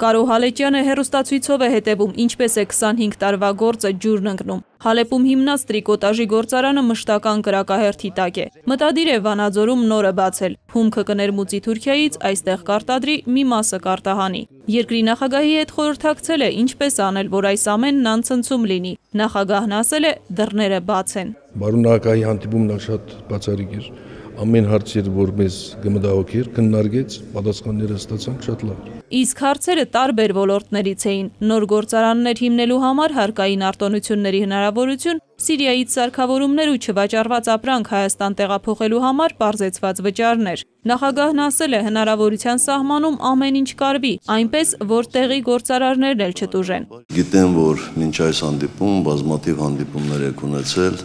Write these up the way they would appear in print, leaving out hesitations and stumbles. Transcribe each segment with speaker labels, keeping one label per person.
Speaker 1: Կարո Հալեճյանը հեռուստացույցով է հետևում, ինչպես է 25 տարվա գործը ջուրն ընկնում։ Հալեպում հիմնած տրիկոտաժի գործարանը մշտական կրակահերթի տակ է։ Մտադիր է Վանաձորում նորը բացել։ Հումքը կներմուծի Թուրքիայից, այստեղ կարտադրի, մի մասը կարտահանի։ Երկրի նախագահի հետ խորհրդակցել է ինչպես անել, որ այս ամենն անցնցում լինի։ Նախագահն ասել է՝ դռները բաց են։
Speaker 2: Բարոն նախագահի հանդիպումն շատ բացառիկ էր։ Ամեն հարցեր, որ մեզ գմդահոգեր, քննարկեց, պատասխանները ստացանք շատ լավ։
Speaker 1: Իսկ հարցերը տարբեր ոլորտներից էին։ Նոր գործարաններ հիմնելու համար հարկային արտոնությունների հնարավորություն, Սիրիայից սարքավորումներ ու չվաճառված ապրանք Հայաստան տեղափոխելու համար պարզեցված վճարներ։ Նախագահն ասել է, հնարավորության սահմանում ամեն ինչ կարվի, այնպես, որ տեղի գործարարներն էլ չտուժեն։
Speaker 3: Գիտեմ, որ մինչ այս հանդիպում բազմաթիվ հանդիպումներ եք ունեցել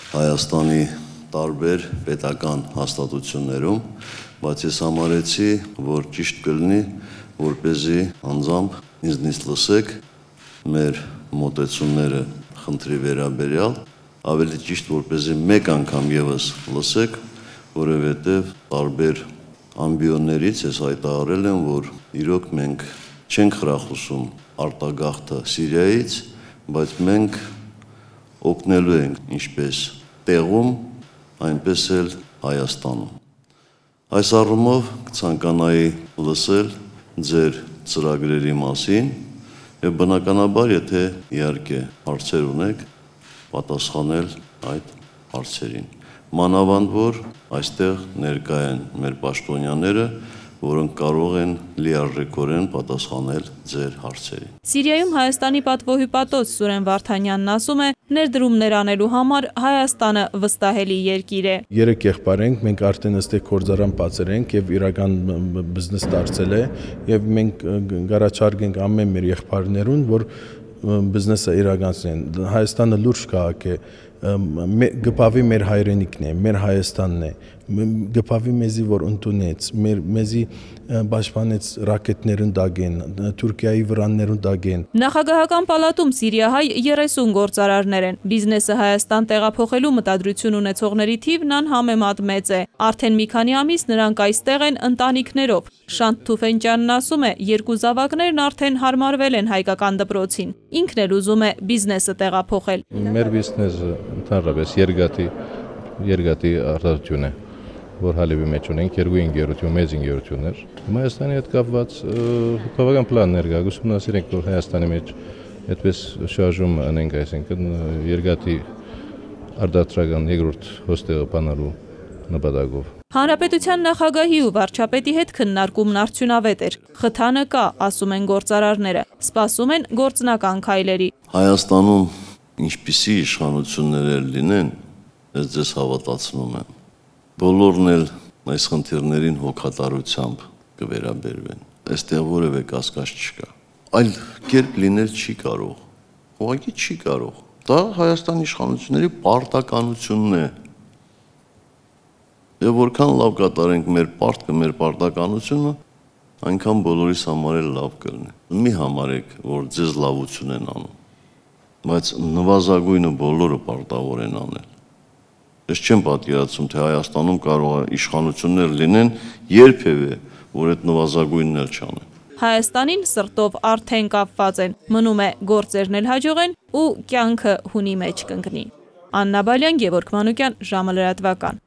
Speaker 3: Հայաստանի տարբեր պետական հաստատություններում, բայց ես համարեցի, որ ճիշտ կլինի, որպեսզի անձամբ ինձնից լսեք մեր մոտեցումները խնդրի վերաբերյալ, ավելի ճիշտ որպեսզի մեկ անգամ ևս լսեք, որովհետև տարբեր ամբիոններից ես հայտարարել եմ, որ իրոք մենք չենք խրախուսում արտագաղթը Սիրիայից, բայց մենք օգնելու ենք ինչպես տեղում, այնպես էլ Հայաստանում։ Այս առումով կցանկանայի լսել ձեր ծրագրերի մասին եւ բնականաբար, եթե իհարկե հարցեր ունեք, պատասխանել այդ հարցերին։ Մանավանդ որ այստեղ ներկա են մեր պաշտոնյաները, որոնք կարող են լիարժեքորեն պատասխանել ձեր հարցերին։
Speaker 1: Սիրիայում Հայաստանի պատվոհյուպատոս Սուրեն Վարդանյանն ասում է, ներդրումներ անելու համար Հայաստանը վստահելի երկիր է։
Speaker 2: 3 եղբայր ենք, մենք արդեն ըստեղ գործարան բացել ենք եւ իրական բիզնես դարձել է եւ մենք գարաչարգենք ամեն մեր եղբայրներուն, որ բիզնեսը իրականացնեն։ Հայաստանը լուրջ քաղաք է, գպավի մեր հայրենիքն է, մեր Հայաստանն է, գպավի մեզի որ ընդունեց, մեզի պաշտպանեց ռակետներուն դագեն, Թուրքիայի վրաններուն դագեն։
Speaker 1: Նախագահական պալատում սիրիահայ 30 գործարարներ են։ Բիզնեսը Հայաստան տեղափոխելու մտադրություն ունեցողների թիվն անհամեմատ մեծ է։ Արդեն մի քանի ամիս նրանք այստեղ են ընտանիքներով։ Շանթ Թուֆենճյանն ասում է, 2 զավակներն արդեն հարմարվել են հայկական դպրոցին։ Ինքն էլ ուզում է բիզնեսը տեղափոխել։
Speaker 4: Մեր բիզնեսը ընդհանրապես երկաթի արտադրություն է, որ Հալեբի մեջ ունենք 2 ընկերություն, մեծ ընկերություններ։ Հայաստանի հետ կապված բավական պլաններ կա, ուսումնասիրենք, որ Հայաստանի մեջ այդպես շարժում անենք, այսինքն երկաթի արտադրական երկրորդ հոստեղը բանալու նպատակով։
Speaker 1: Հանրապետության նախագահի ու վարչապետի հետ քննարկումն արդյունավետ էր։ Խթանը կա, ասում են գործարարները, սպասում են գործնական քայլերի։
Speaker 3: Հայաստանում ինչպիսի իշխանություններ լինեն, ես ձեզ հավատացնում եմ, բոլորն էլ այս խնդիրներին հոգատարությամբ կվերաբերվեն։ Այստեղ որևէ կասկած չկա։ Այլ կերպ լինել չի կարող, ուղղակի չի կարող։ Դա Հայաստանի իշխանությունների պարտականությունն է։ Եվ որքան լավ կատարենք մեր պարտքը, մեր պարտականությունը, այնքան բոլորիս համար էլ լավ կլինի։ Մի համարեք, որ ձեզ լավություն են անում, բայց նվազագույնը բոլորը պարտավոր են անել։ Ես չեմ պատկերացնում, թե Հայաստանում կարող է իշխանություններ լինեն երբևէ, որ այդ նվազագույնն էլ չանեն։
Speaker 1: Հայաստանին սրտով արդեն կապված են, մնում է գործերն էլ հաջողեն ու կյանքը հունի մեջ կընկնի։ Աննա Բալյան, Գևորգ Մանուկյան, ժամը լրատվական։